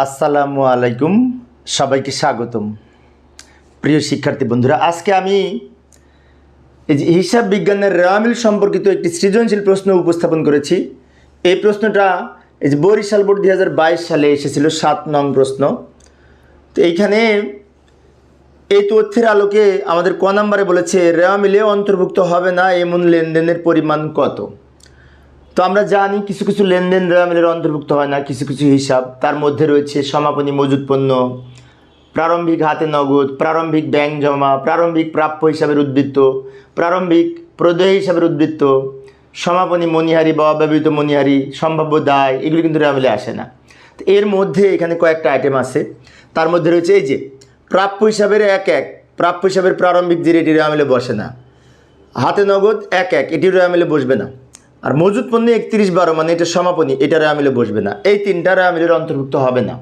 আসসালামু আলাইকুম, সবাইকে স্বাগতম। প্রিয় শিক্ষার্থী বন্ধুরা, আজকে আমি এই যে হিসাব বিজ্ঞানের রেওয়ামিল সম্পর্কিত একটি সৃজনশীল প্রশ্ন উপস্থাপন করেছি। এই প্রশ্নটা এই যে বরিশাল বোর্ড 2022 সালে এসেছিল, 7 নং প্রশ্ন। তো এইখানে এই তথ্যের আলোকে আমাদের ক নাম্বারে বলেছে রেওয়ামিলে অন্তর্ভুক্ত হবে না এমন লেনদেনের পরিমাণ কত। তো আমরা জানি কিছু কিছু লেনদেন রেওয়ামিলের অন্তর্ভুক্ত হয় না, কিছু কিছু হিসাব। তার মধ্যে রয়েছে সমাপনী মজুত পণ্য, প্রারম্ভিক হাতে নগদ, প্রারম্ভিক ব্যাংক জমা, প্রারম্ভিক প্রাপ্য হিসাবের উদ্বৃত্ত, প্রারম্ভিক প্রদেয় হিসাবের উদ্বৃত্ত, সমাপনী মণিহারি বা অব্যবহৃত মণিহারি, সম্ভাব্য দায়, এগুলি কিন্তু রেওয়ামিলে আসে না। তো এর মধ্যে এখানে কয়েকটা আইটেম আছে। তার মধ্যে রয়েছে এই যে প্রাপ্য হিসাবের প্রাপ্য হিসাবের প্রারম্ভিক যে এটি রেওয়ামিলে বসে না। হাতে নগদ এটি রেওয়ামিলে বসবে না। আর মজুত পণ্য 31/12 মানে এটা সমাপনী, এটা রেওয়ামিলে বসবে না। এই তিনটা রেওয়ামিলের অন্তর্ভুক্ত হবে না।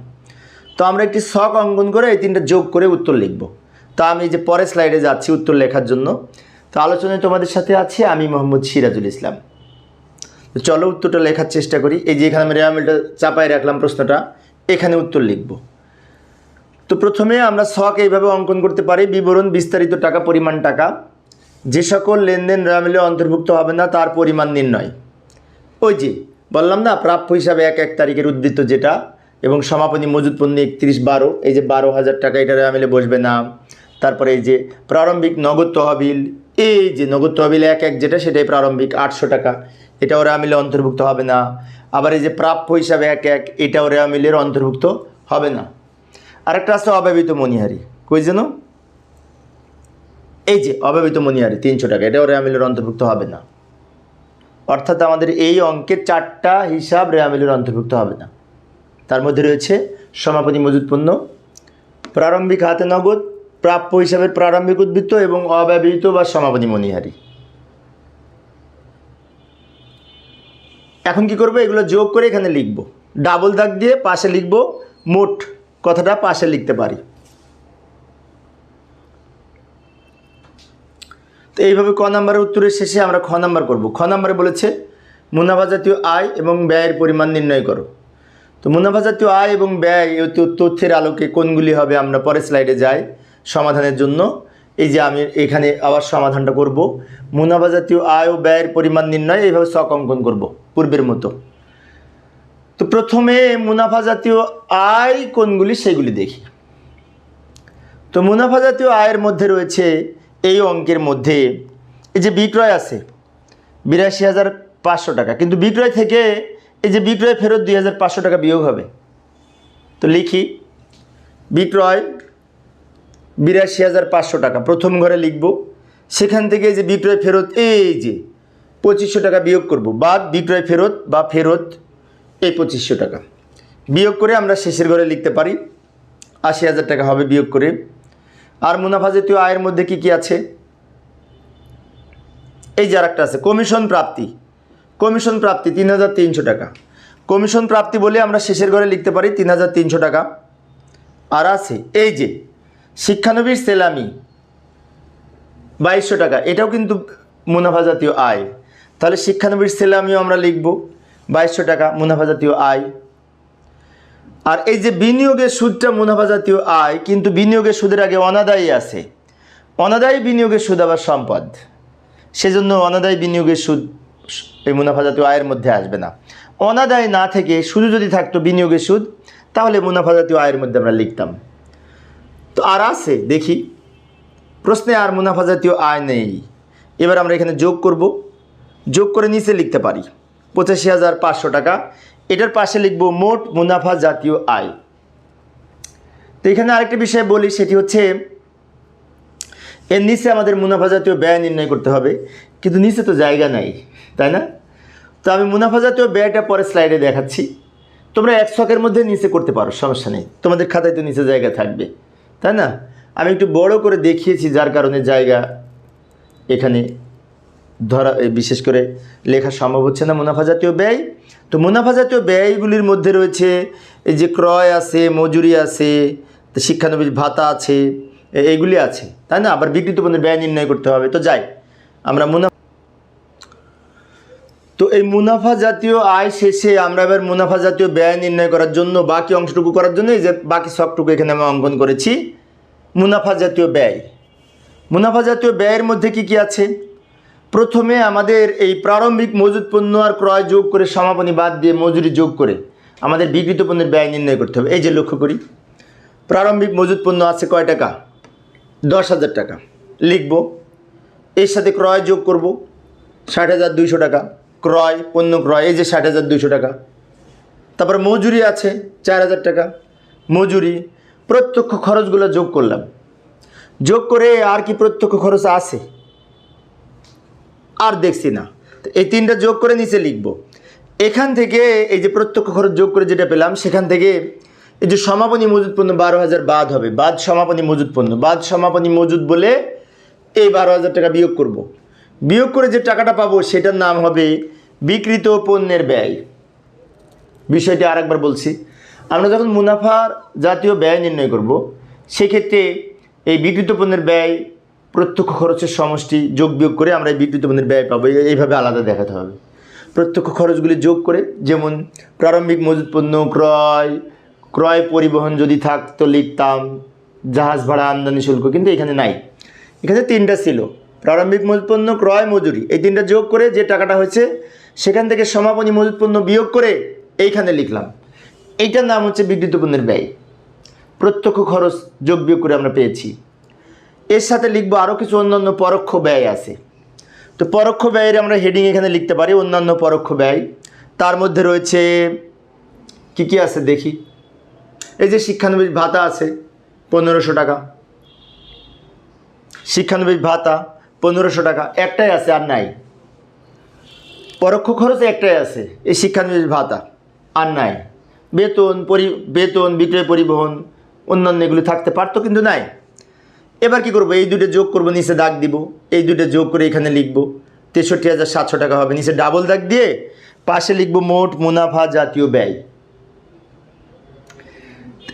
তো আমরা একটি ছক অঙ্কন করে এই তিনটা যোগ করে উত্তর লিখব। তা আমি যে পরের স্লাইডে যাচ্ছি উত্তর লেখার জন্য। তো আলোচনায় তোমাদের সাথে আছি আমি মোহাম্মদ সিরাজুল ইসলাম। তো চলো উত্তরটা লেখার চেষ্টা করি। এই যে এখানে আমি রেওয়ামিলটা চাপায় রাখলাম, প্রশ্নটা এখানে উত্তর লিখব। তো প্রথমে আমরা ছক এইভাবে অঙ্কন করতে পারি। বিবরণ বিস্তারিত টাকা, পরিমাণ টাকা, যে সকল লেনদেন রেওয়ামিলে অন্তর্ভুক্ত হবে না তার পরিমাণ নির্ণয়। ওই যে বললাম না, প্রাপ্য হিসাবে 1 তারিখের উদ্বৃত্ত যেটা, এবং সমাপনী মজুত পণ্য 31/12, এই যে 12,000 টাকা, এটা রেওয়ামিলে বসবে না। তারপরে এই যে প্রারম্ভিক নগদ তহবিল, এই যে নগদ তহবিল 1 যেটা, সেটাই প্রারম্ভিক 800 টাকা, এটাও রেওয়ামিলে অন্তর্ভুক্ত হবে না। আবার এই যে প্রাপ্য হিসাবে 1 এটাও রেওয়ামিলের অন্তর্ভুক্ত হবে না। আরেকটা আছে অব্যবহৃত মণিহারি, কই যেন, এই যে অব্যবহৃত মণিহারি 300 টাকা, এটাও রেওয়ামিলের অন্তর্ভুক্ত হবে না। অর্থাৎ আমাদের এই অঙ্কের 4টা হিসাব রেওয়ামিলের অন্তর্ভুক্ত হবে না। তার মধ্যে রয়েছে সমাপনী মজুত পণ্য, প্রারম্ভিক হাতে নগদ, প্রাপ্য হিসাবের প্রারম্ভিক উদ্বৃত্ত এবং অব্যবহৃত বা সমাপনী মণিহারি। এখন কি করব, এগুলো যোগ করে এখানে লিখব। ডাবল দাগ দিয়ে পাশে লিখব, মোট কথাটা পাশে লিখতে পারি। তো এইভাবে ক নাম্বারের উত্তরের শেষে আমরা খ নাম্বার করব। খ নাম্বারে বলেছে মুনাফা জাতীয় আয় এবং ব্যয়ের পরিমাণ নির্ণয় করো। তো মুনাফা জাতীয় আয় এবং ব্যয় তথ্যের আলোকে কোনগুলি হবে, আমরা পরের স্লাইডে যাই সমাধানের জন্য। এই যে আমি এখানে আবার সমাধানটা করব। মুনাফা জাতীয় আয় ও ব্যয়ের পরিমাণ নির্ণয়, এইভাবে ছক অঙ্কন করব পূর্বের মতো। তো প্রথমে মুনাফা জাতীয় আয় কোনগুলি সেগুলি দেখি। তো মুনাফা জাতীয় আয়ের মধ্যে রয়েছে এই অঙ্কের মধ্যে এই যে বিক্রয় আছে 82,500 টাকা, কিন্তু বিক্রয় থেকে এই যে বিক্রয় ফেরত 2,500 টাকা বিয়োগ হবে। তো লিখি বিক্রয় 82,500 টাকা, প্রথম ঘরে লিখব। সেখান থেকে এই যে বিক্রয় ফেরত, এই যে 2,500 টাকা বিয়োগ করব, বাদ বিক্রয় ফেরত বা ফেরত এই 2,500 টাকা বিয়োগ করে আমরা শেষের ঘরে লিখতে পারি 80,000 টাকা হবে বিয়োগ করে। আর মুনাফা জাতীয় আয়ের মধ্যে কি কি আছে, এই যে আরেকটা আছে কমিশন প্রাপ্তি। কমিশন প্রাপ্তি 3,300 টাকা, কমিশন প্রাপ্তি বলে আমরা শেষের ঘরে লিখতে পারি 3,300 টাকা। আর আছে এই যে শিক্ষানবিশ সেলামি 2,200 টাকা, এটাও কিন্তু মুনাফা জাতীয় আয়। তাহলে শিক্ষানবিশ সেলামিও আমরা লিখব 2,200 টাকা মুনাফা জাতীয় আয়। আর এই যে বিনিয়োগের সুদটা মুনাফা জাতীয় আয়, কিন্তু বিনিয়োগের সুদের আগে অনাদায়ী আছে। অনাদায়ী বিনিয়োগের সুদ আবার সম্পদ, সেজন্য অনাদায়ী বিনিয়োগের সুদ এই মুনাফা জাতীয় আয়ের মধ্যে আসবে না। অনাদায়ী না থেকে শুধু যদি থাকতো বিনিয়োগের সুদ, তাহলে মুনাফা জাতীয় আয়ের মধ্যে আমরা লিখতাম। তো আর আছে দেখি প্রশ্নে, আর মুনাফা জাতীয় আয় নেই। এবার আমরা এখানে যোগ করব, যোগ করে নিচে লিখতে পারি 85,500 টাকা, এটার পাশে লিখব মোট মুনাফা জাতীয় আয়। তো এখানে আরেকটা বিষয় বলি, সেটি হচ্ছে এর নিচে আমাদের মুনাফা জাতীয় ব্যয় নির্ণয় করতে হবে, কিন্তু নিচে তো জায়গা নাই, তাই না? তো আমি মুনাফা জাতীয় ব্যয়টা পরে স্লাইডে দেখাচ্ছি। তোমরা এক ছকের মধ্যে নিচে করতে পারো, সমস্যা নেই, তোমাদের খাতায় তো নিচে জায়গা থাকবে, তাই না? আমি একটু বড় করে দেখিয়েছি, যার কারণে জায়গা এখানে ধরা বিশেষ করে লেখা সম্ভব হচ্ছে না মুনাফা জাতীয় ব্যয়। তো মুনাফা জাতীয় ব্যয়গুলির মধ্যে রয়েছে এই যে ক্রয় আছে, মজুরি আছে, শিক্ষানবিশ ভাতা আছে, এইগুলি আছে, তাই না? আবার বিক্রিত পণ্যের ব্যয় নির্ণয় করতে হবে। তো যাই আমরা তো এই মুনাফা জাতীয় আয় শেষে আমরা এবার মুনাফা জাতীয় ব্যয় নির্ণয় করার জন্য বাকি অংশটুকু করার জন্য এই যে বাকি ছকটুকু এখানে আমি অঙ্কন করেছি। মুনাফা জাতীয় ব্যয়, মুনাফা জাতীয় ব্যয়ের মধ্যে কি কি আছে? প্রথমে আমাদের এই প্রারম্ভিক মজুত পণ্য আর ক্রয় যোগ করে সমাপনী বাদ দিয়ে মজুরি যোগ করে আমাদের বিক্রিত পণ্যের ব্যয় নির্ণয় করতে হবে। এই যে লক্ষ্য করি, প্রারম্ভিক মজুত পণ্য আছে কয় টাকা? 10,000 টাকা লিখব। এর সাথে ক্রয় যোগ করব 60,200 টাকা, ক্রয় পণ্য ক্রয়, এই যে 60,200 টাকা। তারপরে মজুরি আছে 4,000 টাকা, মজুরি। প্রত্যক্ষ খরচগুলো যোগ করলাম, যোগ করে আর কি প্রত্যক্ষ খরচ আছে আর দেখছি না, তো এই তিনটা যোগ করে নিচে লিখব। এখান থেকে এই যে প্রত্যক্ষ খরচ যোগ করে যেটা পেলাম সেখান থেকে এই যে সমাপনী মজুত পণ্য 12,000 বাদ হবে, বাদ সমাপনী মজুত পণ্য, বাদ সমাপনী মজুত বলে এই 12,000 টাকা বিয়োগ করব। বিয়োগ করে যে টাকাটা পাবো সেটার নাম হবে বিক্রিত পণ্যের ব্যয়। বিষয়টি আরেকবার বলছি, আমরা যখন মুনাফার জাতীয় ব্যয় নির্ণয় করব সেক্ষেত্রে এই বিক্রিত পণ্যের ব্যয় প্রত্যক্ষ খরচের সমষ্টি যোগ বিয়োগ করে আমরা এই বিক্রিত পণ্যের ব্যয় পাবো। এইভাবে আলাদা দেখাতে হবে। প্রত্যক্ষ খরচগুলি যোগ করে, যেমন প্রারম্ভিক মজুত পণ্য, ক্রয় পরিবহন যদি থাকতো লিখতাম, জাহাজ ভাড়া, আমদানি শুল্ক, কিন্তু এখানে নাই। এখানে তিনটা ছিল, প্রারম্ভিক মজুত পণ্য, ক্রয়, মজুরি। এই তিনটা যোগ করে যে টাকাটা হয়েছে সেখান থেকে সমাপনী মজুত পণ্য বিয়োগ করে এইখানে লিখলাম। এইটার নাম হচ্ছে বিক্রিত পণ্যের ব্যয়। প্রত্যক্ষ খরচ যোগ বিয়োগ করে আমরা পেয়েছি। এর সাথে লিখবো আরও কিছু অন্যান্য পরোক্ষ ব্যয় আছে। তো পরোক্ষ ব্যয়ের আমরা হেডিং এখানে লিখতে পারি অন্যান্য পরোক্ষ ব্যয়। তার মধ্যে রয়েছে কি কি আছে দেখি। এই যে শিক্ষানবিশ ভাতা আছে 1500 টাকা, শিক্ষানবিশ ভাতা 1500 টাকা, একটাই আছে আর নাই। পরোক্ষ খরচ একটাই আছে, এই শিক্ষানবিশ ভাতা, আর নাই। বেতন, বিক্রয় পরিবহন, অন্যান্য এগুলো থাকতে পারতো কিন্তু নাই। এবার কি করব? এই দুটো যোগ করব, নিচে দাগ দিব, এই দুটো যোগ করে এখানে লিখব 63,700 টাকা হবে। নিচে ডাবল দাগ দিয়ে পাশে লিখব মোট মুনাফা জাতীয় ব্যয়।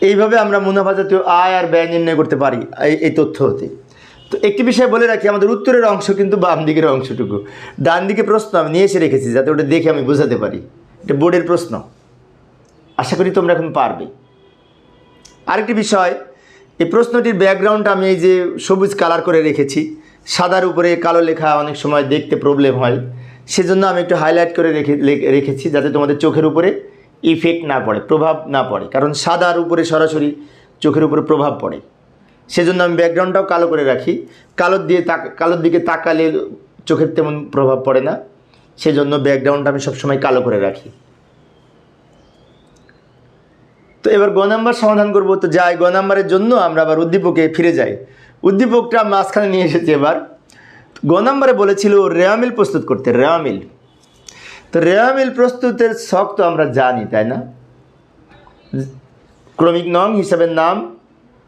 এইভাবে আমরা মুনাফা জাতীয় আয় আর ব্যয় নির্ণয় করতে পারি এই তথ্য হতে। তো একটি বিষয় বলে রাখি, আমাদের উত্তরের অংশ কিন্তু বাম দিকের অংশটুকু, ডান দিকে প্রশ্ন আমি নিয়ে এসে রেখেছি যাতে ওটা দেখে আমি বোঝাতে পারি। এটা বোর্ডের প্রশ্ন, আশা করি তোমরা এখন পারবে। আরেকটি বিষয়, এই প্রশ্নটির ব্যাকগ্রাউন্ডটা আমি এই যে সবুজ কালার করে রেখেছি, সাদার উপরে কালো লেখা অনেক সময় দেখতে প্রবলেম হয়, সেজন্য আমি একটু হাইলাইট করে রেখেছি যাতে তোমাদের চোখের উপরে ইফেক্ট না পড়ে, প্রভাব না পড়ে। কারণ সাদার উপরে সরাসরি চোখের উপরে প্রভাব পড়ে, সেজন্য আমি ব্যাকগ্রাউন্ডটাও কালো করে রাখি। কালোর দিকে তাকালে চোখের তেমন প্রভাব পড়ে না, সেজন্য ব্যাকগ্রাউন্ডটা আমি সবসময় কালো করে রাখি। তো এবার গ নাম্বার সমাধান করব। তো যাই, গ নাম্বারের জন্য আমরা আবার উদ্দীপকে ফিরে যাই। উদ্দীপকটা মাঝখানে নিয়ে এসেছি। এবার গ নাম্বারে বলেছিল রেওয়া মিল প্রস্তুত করতে, রেওয়া মিল। তো রেওয়া মিল প্রস্তুতের ছক তো আমরা জানি, তাই না? ক্রমিক নং, হিসাবের নাম।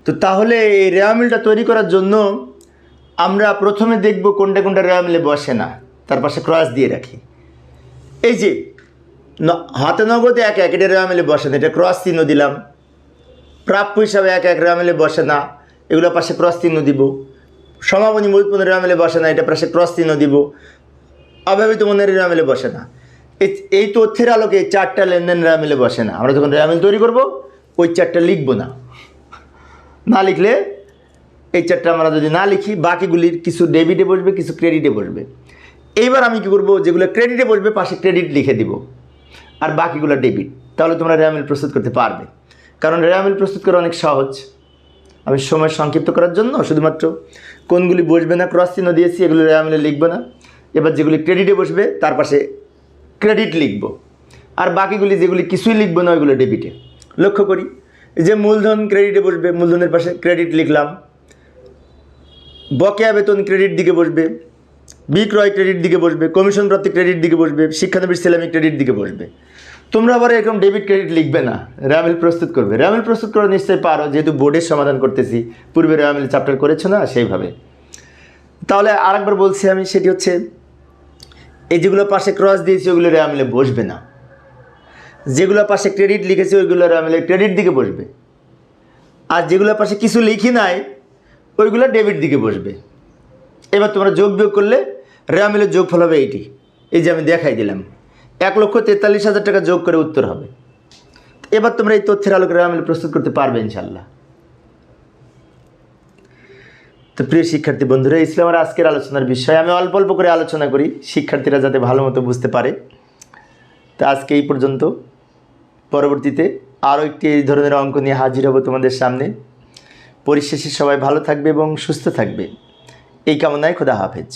তো তাহলে এই রেওয়া মিলটা তৈরি করার জন্য আমরা প্রথমে দেখব কোনটা কোনটা রেওয়া মিলে বসে না, তার পাশে ক্রস দিয়ে রাখি। এই যে হাতে নগদে এক এটা রেওয়া মিলে বসে না, এটা ক্রস চিহ্ন দিলাম। প্রাপ্য হিসাবে এক রেওয়া মিলে বসে না, এগুলো পাশে ক্রস চিহ্ন দিব। সমাপনী মজুত পণ্যের রেওয়া মিলে বসে না, এটা পাশে ক্রস চিহ্ন দিব। অব্যবহৃত পণ্যের রেওয়া মিলে বসে না। এই তথ্যের আলোকে 4টা লেনদেন রেওয়া মিলে বসে না। আমরা যখন রেওয়া মিল তৈরি করব ওই 4টা লিখব না, না লিখলে এই 4টা আমরা যদি না লিখি বাকিগুলির কিছু ডেবিটে বসবে, কিছু ক্রেডিটে বসবে। এইবার আমি কি করব, যেগুলো ক্রেডিটে বসবে পাশে ক্রেডিট লিখে দিব, আর বাকিগুলো ডেবিট। তাহলে তোমরা রেওয়া মিল প্রস্তুত করতে পারবে। কারণ রেওয়া মিল প্রস্তুত করা অনেক সহজ। আমি সময় সংক্ষিপ্ত করার জন্য শুধুমাত্র কোনগুলি বসবে না ক্রস চিহ্ন দিয়েছি, এগুলো রেওয়া মিলে লিখবে না। এবার যেগুলি ক্রেডিটে বসবে তার পাশে ক্রেডিট লিখব, আর বাকিগুলি যেগুলি কিছুই লিখব না ওইগুলো ডেবিটে। লক্ষ্য করি যে মূলধন ক্রেডিটে বসবে, মূলধনের পাশে ক্রেডিট লিখলাম। বকেয়া বেতন ক্রেডিট দিকে বসবে, বিক্রয় ক্রেডিট দিকে বসবে, কমিশন প্রাপ্তি ক্রেডিট দিকে বসবে, শিক্ষানবিশ সেলামি ক্রেডিট দিকে বসবে। তোমরা আবার এরকম ডেবিট ক্রেডিট লিখবে না, রেওয়া মিল প্রস্তুত করবে। রেওয়া মিল প্রস্তুত করা নিশ্চয়ই পারো, যেহেতু বোর্ডের সমাধান করতেছি, পূর্বে রেওয়া মিল চ্যাপ্টার করেছো না, সেইভাবে। তাহলে আরেকবার বলছি আমি, সেটি হচ্ছে এই যেগুলো পাশে ক্রস দিয়েছি ওইগুলো রেওয়া মিলে বসবে না। যেগুলো পাশে ক্রেডিট লিখেছি ওইগুলো রেওয়া মিলে ক্রেডিট দিকে বসবে, আর যেগুলো পাশে কিছু লিখি নাই ওইগুলো ডেবিট দিকে বসবে। এবার তোমরা যোগ বিয়োগ করলে রেওয়া মিলের যোগফল হবে এইটি। এই যে আমি দেখাই দিলাম, 1,43,000 টাকা যোগ করে উত্তর হবে। এবার তোমরা এই তথ্যের আলোকে রেওয়ামিল প্রস্তুত করতে পারবে ইনশাল্লাহ। তো প্রিয় শিক্ষার্থী বন্ধুরা, ইসলামের আজকের আলোচনার বিষয় আমি অল্প অল্প করে আলোচনা করি, শিক্ষার্থীরা যাতে ভালো মতো বুঝতে পারে। তো আজকে এই পর্যন্ত, পরবর্তীতে আরও একটি এই ধরনের অঙ্ক নিয়ে হাজির হব তোমাদের সামনে। পরিশেষে সবাই ভালো থাকবে এবং সুস্থ থাকবে এই কামনায় খোদা হাফেজ।